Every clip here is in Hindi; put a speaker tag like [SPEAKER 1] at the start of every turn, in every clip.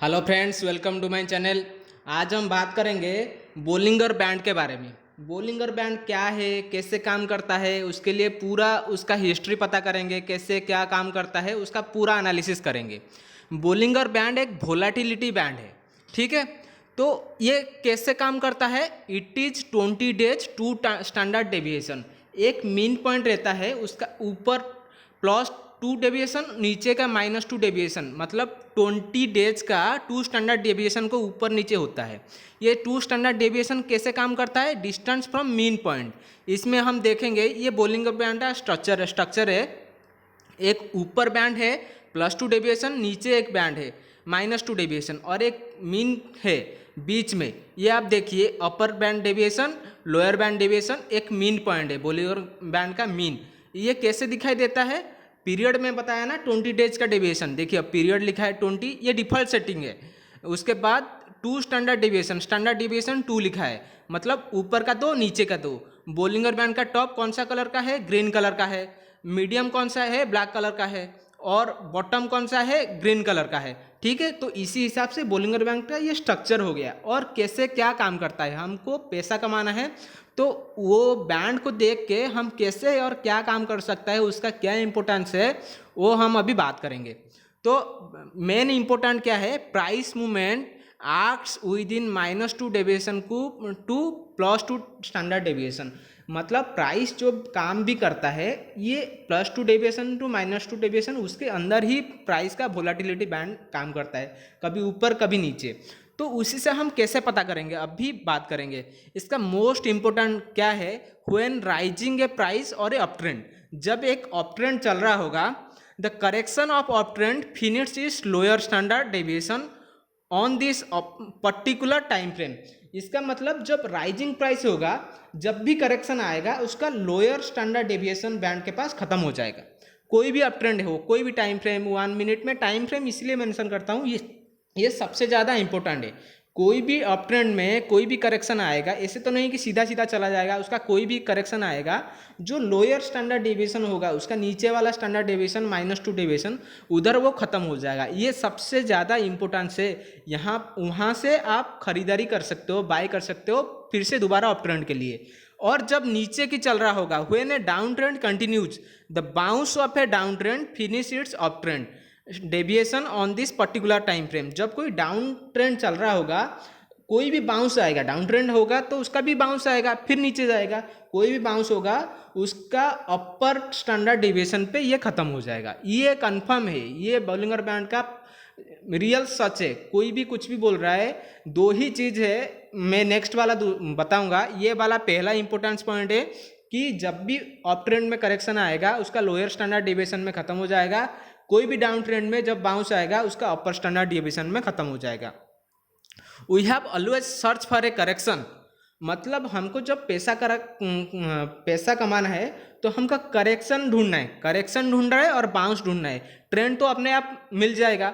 [SPEAKER 1] Hello friends, welcome to my channel. आज हम बात करेंगे बोलिंगर बैंड के बारे में। बोलिंगर बैंड क्या है, कैसे काम करता है, उसके लिए पूरा उसका हिस्ट्री पता करेंगे, कैसे क्या काम करता है उसका पूरा एनालिसिस करेंगे। बोलिंगर बैंड एक वोलेटिलिटी बैंड है, ठीक है। तो ये कैसे काम करता है? It is 20 days to standard deviation. एक मीन पॉइंट रहता है, उसका ऊपर +2 डेविएशन, नीचे का -2 डेविएशन, मतलब 20 डेज का 2 स्टैंडर्ड डेविएशन को ऊपर नीचे होता है। ये 2 स्टैंडर्ड डेविएशन कैसे काम करता है? Distance from mean point. इसमें हम देखेंगे ये बोलिंगर बैंड का स्ट्रक्चर है। एक ऊपर बैंड है +2 डेविएशन, नीचे एक बैंड है -2 डेविएशन, और एक मीन है बीच में। ये आप देखिए, upper band deviation, lower band deviation, एक मीन पॉइंट है बोलिंगर बैंड का मीन। ये कैसे दिखाई देता है? पीरियड में बताया ना 20 डेज का डेविएशन, देखिए अब पीरियड लिखा है 20, ये डिफॉल्ट सेटिंग है। उसके बाद 2 स्टैंडर्ड डेविएशन 2 लिखा है, मतलब ऊपर का 2 नीचे का 2। बोलिंगर बैंड का टॉप कौन सा कलर का है? ग्रीन कलर का है। मीडियम कौन सा है? ब्लैक कलर का है। और बॉटम कौन सा है? ग्रीन कलर का है, ठीक है। तो इसी हिसाब से बोलिंगर बैंड का ये स्ट्रक्चर हो गया। और कैसे क्या काम करता है? हमको पैसा कमाना है, तो वो बैंड को देख के हम कैसे और क्या काम कर सकता है, उसका क्या इंपॉर्टेंस है, वो हम अभी बात करेंगे। तो मेन इंपॉर्टेंट क्या है? Price movement arcs with in -2 deviation को टू +2 स्टैंडर्ड डेविएशन। मतलब प्राइस जो काम भी करता है, ये +2 डेविएशन टू -2 डेविएशन, उसके अंदर ही प्राइस का वोलेटिलिटी बैंड काम करता है, कभी ऊपर कभी नीचे। तो उसी से हम कैसे पता करेंगे, अभी बात करेंगे। इसका मोस्ट इंपॉर्टेंट क्या है? व्हेन राइजिंग ए प्राइस और ए अप ट्रेंड। जब एक अप ट्रेंड चल रहा होगा, the correction of up trend finish is lower standard deviation on this particular time frame. इसका मतलब जब राइजिंग प्राइस होगा, जब भी करेक्शन आएगा, उसका लोअर स्टैंडर्ड डेविएशन बैंड के पास खत्म हो जाएगा। कोई भी अप ट्रेंड हो, कोई भी टाइम फ्रेम, 1 मिनट में टाइम फ्रेम इसलिए मेंशन करता हूँ, ये सबसे ज़्यादा इंपॉर्टेंट है। कोई भी अप ट्रेंड में कोई भी करेक्शन आएगा, ऐसे तो नहीं कि सीधा सीधा चला जाएगा, उसका कोई भी करेक्शन आएगा, जो लोअर स्टैंडर्ड डेविएशन होगा, उसका नीचे वाला स्टैंडर्ड डेविएशन -2 डेविएशन, उधर वो खत्म हो जाएगा। ये सबसे ज़्यादा इंपॉर्टेंस है। यहाँ वहाँ से आप खरीदारी कर सकते हो, बाय कर सकते हो फिर से दोबारा अप ट्रेंड के लिए। और जब नीचे की चल रहा होगा, when A down trend continues the bounce off A down trend finish it's up trend deviation on this particular time frame. जब कोई डाउन ट्रेंड चल रहा होगा, कोई भी बाउंस आएगा, डाउन ट्रेंड होगा तो उसका भी बाउंस आएगा, फिर नीचे जाएगा। कोई भी बाउंस होगा, उसका अपर स्टैंडर्ड डेविएशन पे ये खत्म हो जाएगा। ये कंफर्म है, ये बोलिंगर बैंड का रियल सच है। कोई भी कुछ भी बोल रहा है, दो ही चीज है, मैं नेक्स्ट वाला बताऊंगा। ये वाला पहला इंपॉर्टेंस पॉइंट है कि जब भी अप ट्रेंड में करेक्शन आएगा, उसका लोअर स्टैंडर्ड डेविएशन में खत्म हो जाएगा। कोई भी डाउन ट्रेंड में जब बाउंस आएगा, उसका अपर स्टैंडर्ड डेविएशन में खत्म हो जाएगा। We have always search for a correction. मतलब हमको जब पैसा कमाना है, तो हमका करेक्शन ढूंढना है। करेक्शन ढूंढ रहा है और बाउंस ढूंढना है। ट्रेंड तो अपने आप मिल जाएगा।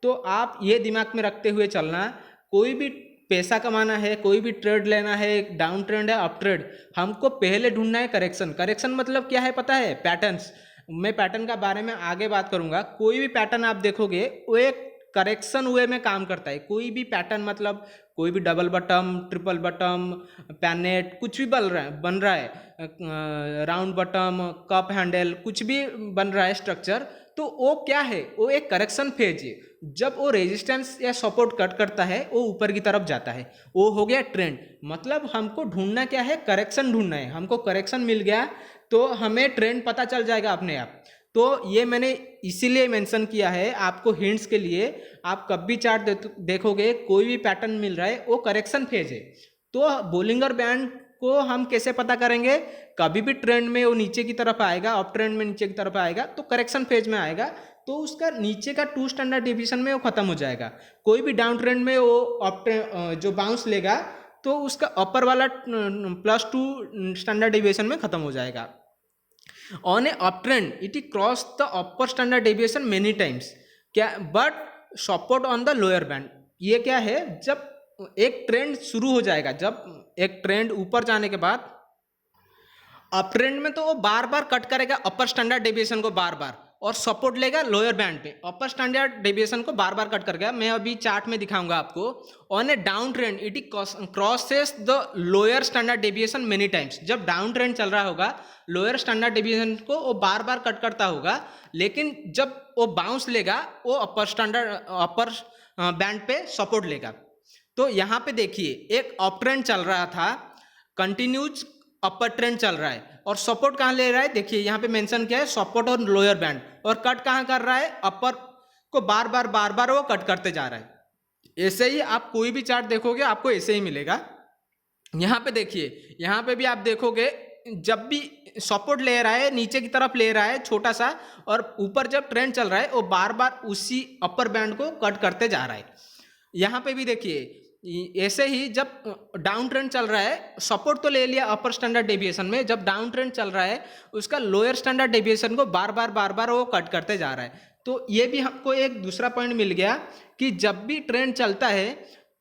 [SPEAKER 1] तो आप ये दिमाग में रखते हुए चलना, कोई भी पैसा कमाना है, कोई भी ट्रेड लेना है, डाउन ट्रेंड है, अप ट्रेंड, हमको पहले ढूंढना है करेक्शन। करेक्शन मतलब क्या है पता है? पैटर्न्स। मैं पैटर्न का बारे में आगे बात करूंगा। कोई भी पैटर्न आप देखोगे, वो एक करेक्शन वे में काम करता है। कोई भी पैटर्न, मतलब कोई भी double bottom, triple bottom, pennant, कुछ भी बन रहा है, राउंड बटम, कप हैंडल, कुछ भी बन रहा है स्ट्रक्चर, तो वो क्या है? वो एक करेक्शन फेज है। जब वो रेजिस्टेंस या सपोर्ट कट करता है, वो ऊपर की तरफ जाता है, वो हो गया ट्रेंड। मतलब हमको ढूंढना क्या है? करेक्शन ढूंढना है। हमको करेक्शन मिल गया तो हमें ट्रेंड पता चल जाएगा अपने आप। तो ये मैंने इसीलिए मेंशन किया है आपको हिंट्स के लिए। आप कब भी चार्ट देखोगे, कोई भी पैटर्न मिल रहा है, वो करेक्शन फेज है। तो बोलिंगर बैंड को हम कैसे पता करेंगे? कभी भी ट्रेंड में वो नीचे की तरफ आएगा, अप ट्रेंड में नीचे की तरफ आएगा, तो करेक्शन फेज में आएगा, तो उसका नीचे का 2 स्टैंडर्ड डेविएशन में वो खत्म हो जाएगा। कोई भी डाउन ट्रेंड में वो जो बाउंस लेगा, तो उसका अपर वाला +2 स्टैंडर्ड डेविएशन में खत्म हो जाएगा। On a up trend it cross the upper standard deviation many times, क्या, but support on the lower band. ये क्या है? जब एक ट्रेंड शुरू हो जाएगा, जब एक ट्रेंड ऊपर जाने के बाद, अप ट्रेंड में तो वो बार बार कट करेगा अपर स्टैंडर्ड डेविएशन को, बार बार, और सपोर्ट लेगा लोअर बैंड पे। अपर स्टैंडर्ड डेविएशन को बार बार कट कर गया, मैं अभी चार्ट में दिखाऊंगा आपको। On A down trend it crosses the lower standard deviation many times. जब डाउन ट्रेंड चल रहा होगा लोअर स्टैंडर्ड डेविएशन को वो बार बार कट करता होगा, लेकिन जब वो बाउंस लेगा वो अपर बैंड पे सपोर्ट लेगा। तो यहाँ पे देखिए एक अप ट्रेंड चल रहा था, कंटिन्यूज अपर ट्रेंड चल रहा है, और सपोर्ट कहाँ ले रहा है, देखिए यहाँ पे मेंशन किया है सपोर्ट और लोअर बैंड, और कट कहाँ कर रहा है, अपर को बार बार वो कट करते जा रहा है। ऐसे ही आप कोई भी चार्ट देखोगे आपको ऐसे ही मिलेगा। यहाँ पे देखिए, यहाँ पे भी आप देखोगे जब भी सपोर्ट ले रहा है नीचे की तरफ ले रहा है छोटा सा, और ऊपर जब ट्रेंड चल रहा है वो बार बार उसी अपर बैंड को कट करते जा रहा है। यहाँ पे भी देखिए ऐसे ही जब डाउन ट्रेंड चल रहा है सपोर्ट तो ले लिया अपर स्टैंडर्ड डेविएशन में, जब डाउन ट्रेंड चल रहा है उसका लोअर स्टैंडर्ड डेविएशन को बार बार वो कट करते जा रहा है। तो ये भी हमको एक दूसरा पॉइंट मिल गया कि जब भी ट्रेंड चलता है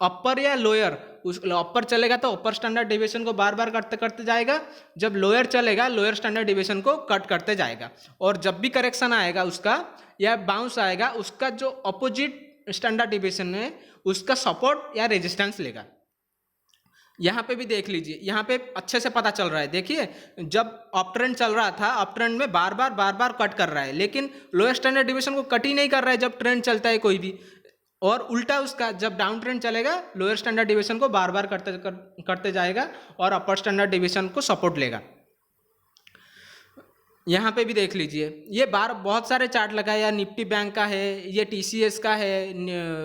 [SPEAKER 1] अपर या लोअर, उस अपर चलेगा तो अपर स्टैंडर्ड डेविएशन को बार बार करते करते जाएगा, जब लोअर चलेगा लोअर स्टैंडर्ड डेविएशन को कट करते जाएगा। और जब भी करेक्शन आएगा उसका या बाउंस आएगा उसका जो अपोजिट स्टैंडर्ड डेविएशन में उसका सपोर्ट या रेजिस्टेंस लेगा। यहाँ पे भी देख लीजिए, यहाँ पे अच्छे से पता चल रहा है। देखिए जब अप ट्रेंड चल रहा था अप ट्रेंड में बार बार कट कर रहा है, लेकिन लोअर स्टैंडर्ड डेविएशन को कट ही नहीं कर रहा है जब ट्रेंड चलता है कोई भी, और उल्टा उसका जब डाउन ट्रेंड चलेगा लोअर स्टैंडर्ड डेविएशन को बार बार करते जाएगा और अपर स्टैंडर्ड डेविएशन को सपोर्ट लेगा। यहाँ पे भी देख लीजिए, ये बहुत सारे चार्ट लगा है, या निफ्टी बैंक का है, ये TCS का है,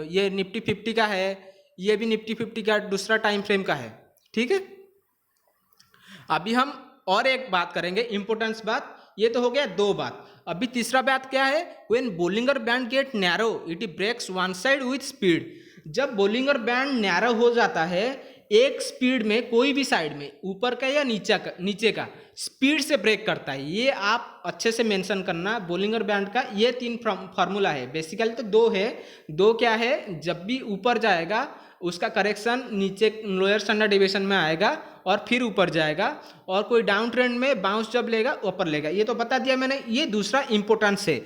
[SPEAKER 1] ये निफ्टी 50 का है, ये भी निफ्टी 50 का दूसरा टाइम फ्रेम का है। ठीक है, अभी हम और एक बात करेंगे इंपोर्टेंस बात। ये तो हो गया दो बात, अभी तीसरा बात क्या है, when Bollinger band get narrow it breaks one side with speed. जब बोलिंगर बैंड नैरो हो जाता है एक स्पीड में, कोई भी साइड में, ऊपर का या नीचे का स्पीड से ब्रेक करता है। ये आप अच्छे से मेंशन करना, बोलिंगर बैंड का ये 3 फार्मूला है, बेसिकली तो 2 है। 2 क्या है, जब भी ऊपर जाएगा उसका करेक्शन नीचे लोअर स्टैंडर्ड डेविएशन में आएगा और फिर ऊपर जाएगा, और कोई डाउन ट्रेंड में बाउंस जब लेगा ऊपर लेगा, ये तो बता दिया मैंने। ये दूसरा इंपॉर्टेंस है,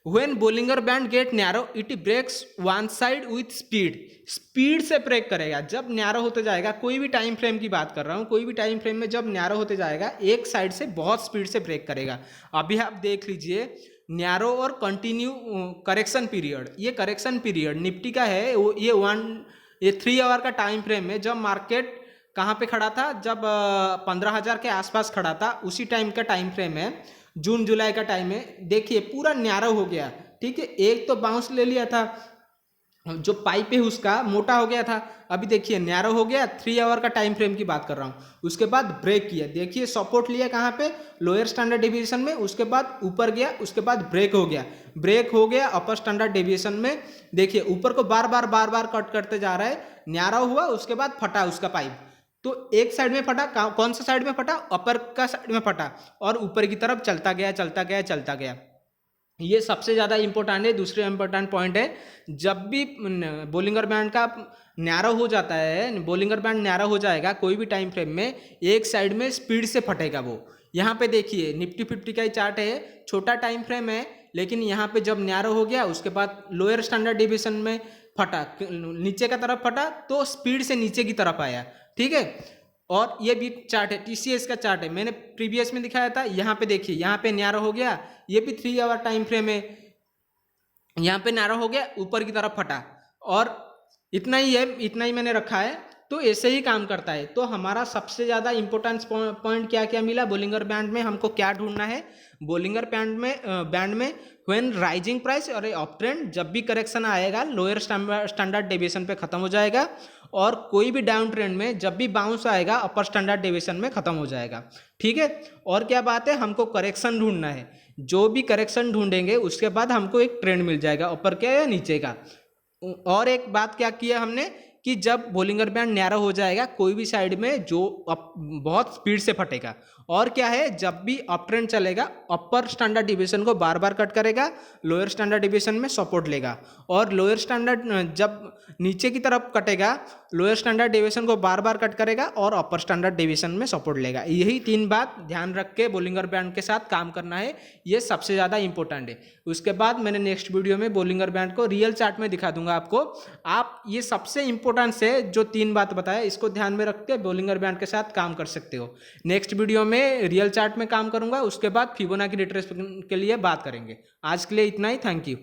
[SPEAKER 1] when Bollinger band get narrow it breaks one side with speed. Speed से ब्रेक करेगा जब नैरो होते जाएगा, कोई भी टाइम फ्रेम की बात कर रहा हूँ, कोई भी टाइम फ्रेम में जब नैरो होते जाएगा एक साइड से बहुत स्पीड से ब्रेक करेगा। अभी आप देख लीजिए नैरो और कंटिन्यू करेक्शन पीरियड, ये करेक्शन पीरियड निफ्टी का है, ये 3 आवर का टाइम फ्रेम में जब मार्केट कहाँ पे खड़ा था, जब 15,000 के आसपास खड़ा था, उसी टाइम का टाइम फ्रेम है, जून जुलाई का टाइम है। देखिए पूरा नैरो हो गया। ठीक है, एक तो बाउंस ले लिया था, जो पाइप है उसका मोटा हो गया था, अभी देखिए नैरो हो गया। 3 आवर का टाइम फ्रेम की बात कर रहा हूँ। उसके बाद ब्रेक किया, देखिए सपोर्ट लिया कहाँ पे, लोअर स्टैंडर्ड डेविएशन में, उसके बाद ऊपर गया, उसके बाद ब्रेक हो गया अपर स्टैंडर्ड डेविएशन में। देखिए ऊपर को बार बार कट करते जा रहा है, नैरो हुआ, उसके बाद फटा उसका पाइप। तो एक साइड में फटा, कौन सा साइड में फटा, अपर का साइड में फटा, और ऊपर की तरफ चलता गया। ये सबसे ज़्यादा इंपॉर्टेंट है। दूसरे इंपॉर्टेंट पॉइंट है, जब भी बोलिंगर बैंड का नैरो हो जाता है, बोलिंगर बैंड नैरो हो जाएगा कोई भी टाइम फ्रेम में, एक साइड में स्पीड से फटेगा वो। यहाँ पे देखिए निफ्टी 50 का ही चार्ट है, छोटा टाइम फ्रेम है, लेकिन यहाँ पे जब नैरो हो गया उसके बाद लोअर स्टैंडर्ड डेविएशन में फटा, नीचे का तरफ फटा तो स्पीड से नीचे की तरफ आया। ठीक है, और ये भी चार्ट है, TCS का चार्ट है, मैंने प्रीवियस में दिखाया था। यहाँ पे देखिए, यहाँ पे नैरो हो गया, ये भी 3 आवर टाइम फ्रेम है, यहाँ पे नैरो हो गया, ऊपर की तरफ फटा, और इतना ही है, इतना ही मैंने रखा है। तो ऐसे ही काम करता है। तो हमारा सबसे ज़्यादा इंपॉर्टेंस पॉइंट क्या क्या मिला बोलिंगर बैंड में, हमको क्या ढूंढना है, बोलिंगर बैंड में व्हेन राइजिंग प्राइस और अप ट्रेंड, जब भी करेक्शन आएगा लोअर स्टैंडर्ड डेविएशन पे खत्म हो जाएगा, और कोई भी डाउन ट्रेंड में जब भी बाउंस आएगा अपर स्टैंडर्ड डेविएशन में खत्म हो जाएगा। ठीक है, और क्या बात है, हमको करेक्शन ढूंढना है। जो भी करेक्शन ढूंढेंगे उसके बाद हमको एक ट्रेंड मिल जाएगा, ऊपर का या नीचे का। और एक बात क्या किया हमने कि जब बोलिंगर बैंड नैरो हो जाएगा कोई भी साइड में, जो बहुत स्पीड से फटेगा, और क्या है, जब भी अप ट्रेंड चलेगा अपर स्टैंडर्ड डिविएशन को बार बार कट करेगा, लोअर स्टैंडर्ड डिविएशन में सपोर्ट लेगा, और लोअर स्टैंडर्ड जब नीचे की तरफ कटेगा लोअर स्टैंडर्ड डिविएशन को बार बार कट करेगा और अपर स्टैंडर्ड डिविएशन में सपोर्ट लेगा। यही 3 बात ध्यान रख के बोलिंगर बैंड के साथ काम करना है, ये सबसे ज़्यादा इंपॉर्टेंट है। उसके बाद मैंने नेक्स्ट वीडियो में बोलिंगर बैंड को रियल चार्ट में दिखा दूंगा आपको। आप ये सबसे इंपॉर्टेंट है जो 3 बात बताया, इसको ध्यान में रख के बोलिंगर बैंड के साथ काम कर सकते हो। नेक्स्ट वीडियो में रियल चार्ट में काम करूंगा, उसके बाद फिबोनाची रिट्रेसमेंट के लिए बात करेंगे। आज के लिए इतना ही, थैंक यू।